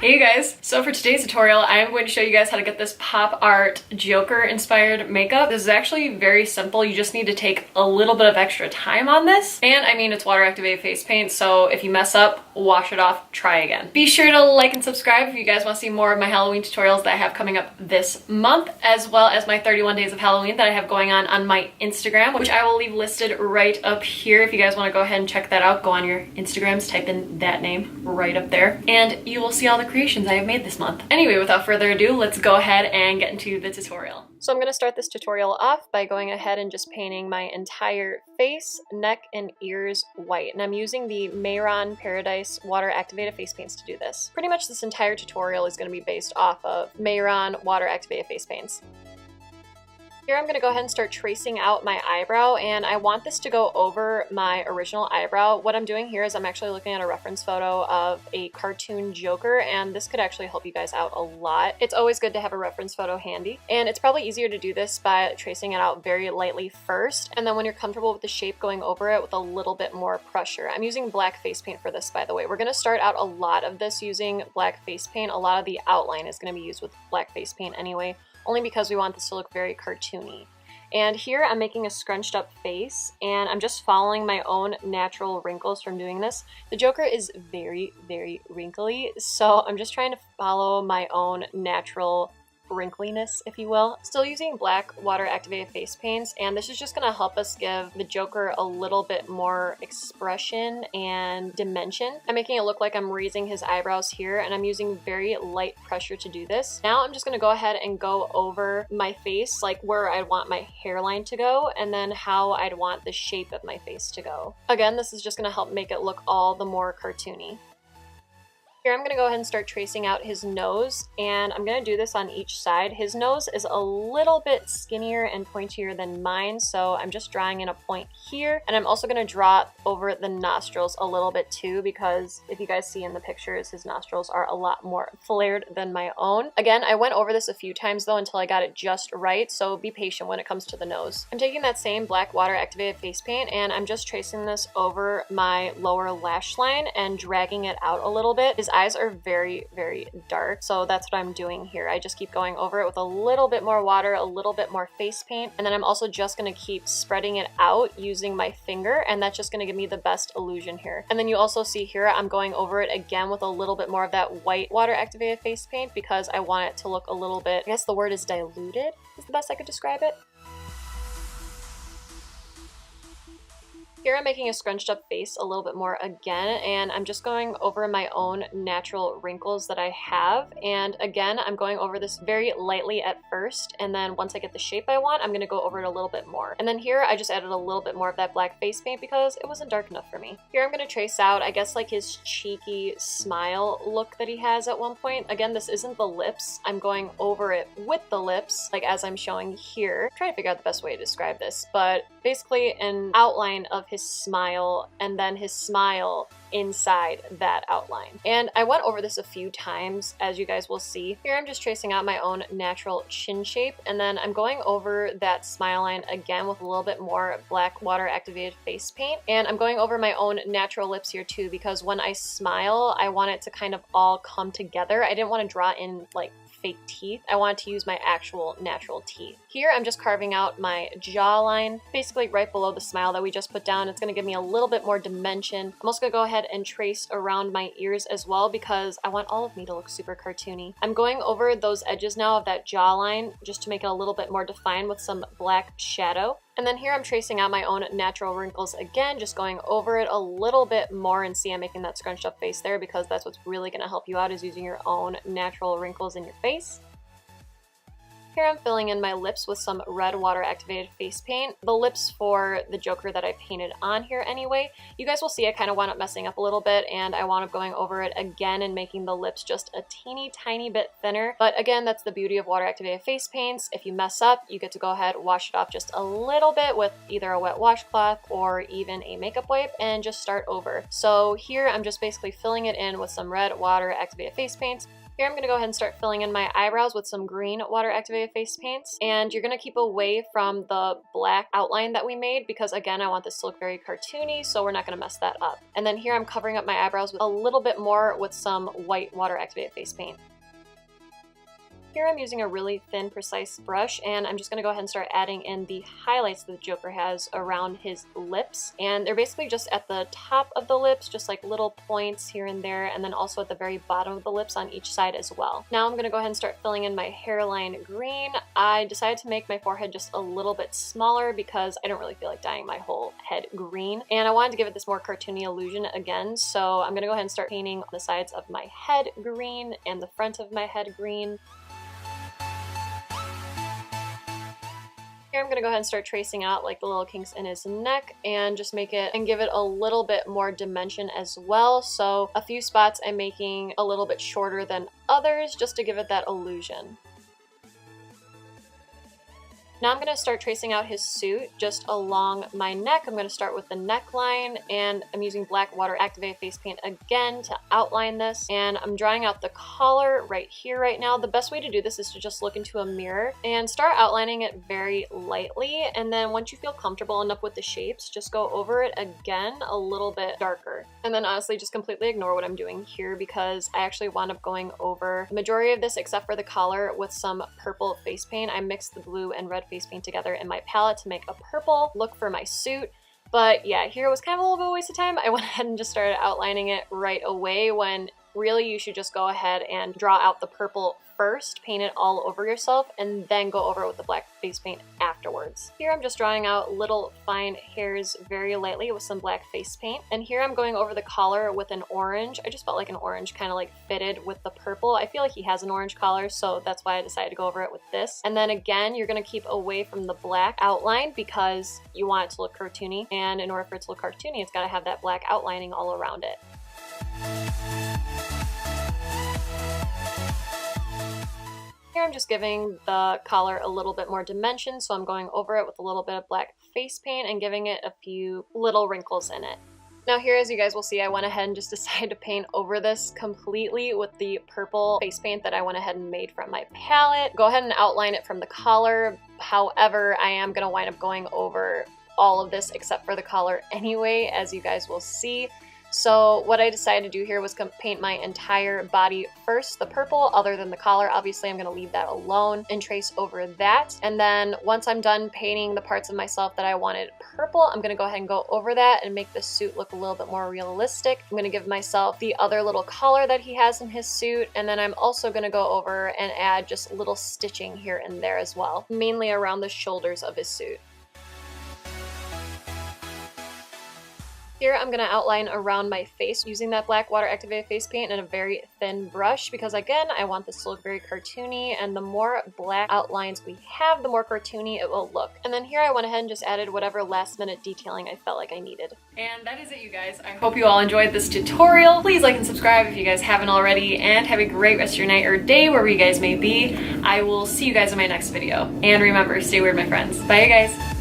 Hey you guys, so for today's tutorial, I am going to show you guys how to get this pop art Joker inspired makeup. This is actually very simple. You just need to take a little bit of extra time on this. And I mean, it's water activated face paint, so if you mess up, wash it off, try again. Be sure to like and subscribe if you guys want to see more of my Halloween tutorials that I have coming up this month, as well as my 31 days of Halloween that I have going on my Instagram, which I will leave listed right up here. If you guys want to go ahead and check that out, go on your Instagrams, type in that name right up there, and you will see all the creations I have made this month. Anyway, without further ado, let's go ahead and get into the tutorial. So I'm going to start this tutorial off by going ahead and just painting my entire face, neck, and ears white. And I'm using the Mayron Paradise Water Activated Face Paints to do this. Pretty much this entire tutorial is going to be based off of Mayron Water Activated Face Paints. Here I'm going to go ahead and start tracing out my eyebrow, and I want this to go over my original eyebrow. What I'm doing here is I'm actually looking at a reference photo of a cartoon Joker, and this could actually help you guys out a lot. It's always good to have a reference photo handy, and it's probably easier to do this by tracing it out very lightly first, and then when you're comfortable with the shape, going over it with a little bit more pressure. I'm using black face paint for this, by the way. We're going to start out a lot of this using black face paint. A lot of the outline is going to be used with black face paint anyway, only because we want this to look very cartoony. And here I'm making a scrunched up face, and I'm just following my own natural wrinkles from doing this. The Joker is very, very wrinkly, so I'm just trying to follow my own natural wrinkliness, if you will. Still using black water activated face paints, and this is just going to help us give the Joker a little bit more expression and dimension. I'm making it look like I'm raising his eyebrows here, and I'm using very light pressure to do this. Now I'm just going to go ahead and go over my face, like where I want my hairline to go, and then how I'd want the shape of my face to go. Again, this is just going to help make it look all the more cartoony. Here I'm going to go ahead and start tracing out his nose, and I'm going to do this on each side. His nose is a little bit skinnier and pointier than mine, so I'm just drawing in a point here, and I'm also going to draw over the nostrils a little bit too, because if you guys see in the pictures, his nostrils are a lot more flared than my own. Again, I went over this a few times though until I got it just right, so be patient when it comes to the nose. I'm taking that same black water activated face paint, and I'm just tracing this over my lower lash line and dragging it out a little bit. His eyes are very, very dark, so that's what I'm doing here. I just keep going over it with a little bit more water, a little bit more face paint, and then I'm also just going to keep spreading it out using my finger, and that's just going to give me the best illusion here. And then you also see here I'm going over it again with a little bit more of that white water activated face paint because I want it to look a little bit, I guess the word is diluted is the best I could describe it. Here I'm making a scrunched up face a little bit more again, and I'm just going over my own natural wrinkles that I have. And again, I'm going over this very lightly at first, and then once I get the shape I want, I'm going to go over it a little bit more. And then here I just added a little bit more of that black face paint because it wasn't dark enough for me. Here I'm going to trace out, I guess, like his cheeky smile look that he has at one point. Again, this isn't the lips. I'm going over it with the lips, like as I'm showing here. I'm trying to figure out the best way to describe this, but basically an outline of his smile and then his smile inside that outline. And I went over this a few times, as you guys will see. Here I'm just tracing out my own natural chin shape, and then I'm going over that smile line again with a little bit more black water activated face paint. And I'm going over my own natural lips here too, because when I smile, I want it to kind of all come together. I didn't want to draw in like fake teeth. I wanted to use my actual natural teeth. Here I'm just carving out my jawline, basically right below the smile that we just put down. It's going to give me a little bit more dimension. I'm also going to go ahead and trace around my ears as well because I want all of me to look super cartoony. I'm going over those edges now of that jawline just to make it a little bit more defined with some black shadow. And then here I'm tracing out my own natural wrinkles again, just going over it a little bit more, and see I'm making that scrunched up face there because that's what's really going to help you out, is using your own natural wrinkles in your face. Here I'm filling in my lips with some red water activated face paint. The lips for the Joker that I painted on here anyway. You guys will see I kind of wound up messing up a little bit, and I wound up going over it again and making the lips just a teeny tiny bit thinner. But again, that's the beauty of water activated face paints. If you mess up, you get to go ahead, wash it off just a little bit with either a wet washcloth or even a makeup wipe and just start over. So here I'm just basically filling it in with some red water activated face paints. Here I'm going to go ahead and start filling in my eyebrows with some green water activated face paints, and you're going to keep away from the black outline that we made because again I want this to look very cartoony, so we're not going to mess that up. And then here I'm covering up my eyebrows with a little bit more with some white water activated face paint. Here I'm using a really thin, precise brush, and I'm just going to go ahead and start adding in the highlights that the Joker has around his lips. And they're basically just at the top of the lips, just like little points here and there, and then also at the very bottom of the lips on each side as well. Now I'm going to go ahead and start filling in my hairline green. I decided to make my forehead just a little bit smaller because I don't really feel like dyeing my whole head green. And I wanted to give it this more cartoony illusion again, so I'm going to go ahead and start painting the sides of my head green and the front of my head green. Here I'm going to go ahead and start tracing out like the little kinks in his neck and just make it and give it a little bit more dimension as well. So a few spots I'm making a little bit shorter than others just to give it that illusion. Now I'm going to start tracing out his suit just along my neck. I'm going to start with the neckline, and I'm using black water activated face paint again to outline this, and I'm drawing out the collar right here right now. The best way to do this is to just look into a mirror and start outlining it very lightly, and then once you feel comfortable enough with the shapes, just go over it again a little bit darker. And then honestly just completely ignore what I'm doing here because I actually wound up going over the majority of this except for the collar with some purple face paint. I mixed the blue and red face paint together in my palette to make a purple look for my suit. But yeah, here was kind of a little bit of a waste of time. I went ahead and just started outlining it right away when really you should just go ahead and draw out the purple first, paint it all over yourself, and then go over it with the black face paint afterwards. Here I'm just drawing out little fine hairs very lightly with some black face paint. And here I'm going over the collar with an orange. I just felt like an orange kind of like fitted with the purple. I feel like he has an orange collar, so that's why I decided to go over it with this. And then again, you're going to keep away from the black outline because you want it to look cartoony. And in order for it to look cartoony, it's got to have that black outlining all around it. Here I'm just giving the collar a little bit more dimension, so I'm going over it with a little bit of black face paint and giving it a few little wrinkles in it. Now here, as you guys will see, I went ahead and just decided to paint over this completely with the purple face paint that I went ahead and made from my palette. Go ahead and outline it from the collar. However, I am going to wind up going over all of this except for the collar anyway, as you guys will see. So what I decided to do here was paint my entire body first, the purple, other than the collar. Obviously, I'm going to leave that alone and trace over that. And then once I'm done painting the parts of myself that I wanted purple, I'm going to go ahead and go over that and make the suit look a little bit more realistic. I'm going to give myself the other little collar that he has in his suit. And then I'm also going to go over and add just little stitching here and there as well, mainly around the shoulders of his suit. Here I'm going to outline around my face using that black water activated face paint and a very thin brush because again I want this to look very cartoony, and the more black outlines we have, the more cartoony it will look. And then here I went ahead and just added whatever last minute detailing I felt like I needed. And that is it, you guys. I hope you all enjoyed this tutorial. Please like and subscribe if you guys haven't already, and have a great rest of your night or day wherever you guys may be. I will see you guys in my next video. And remember, stay weird, my friends. Bye, you guys.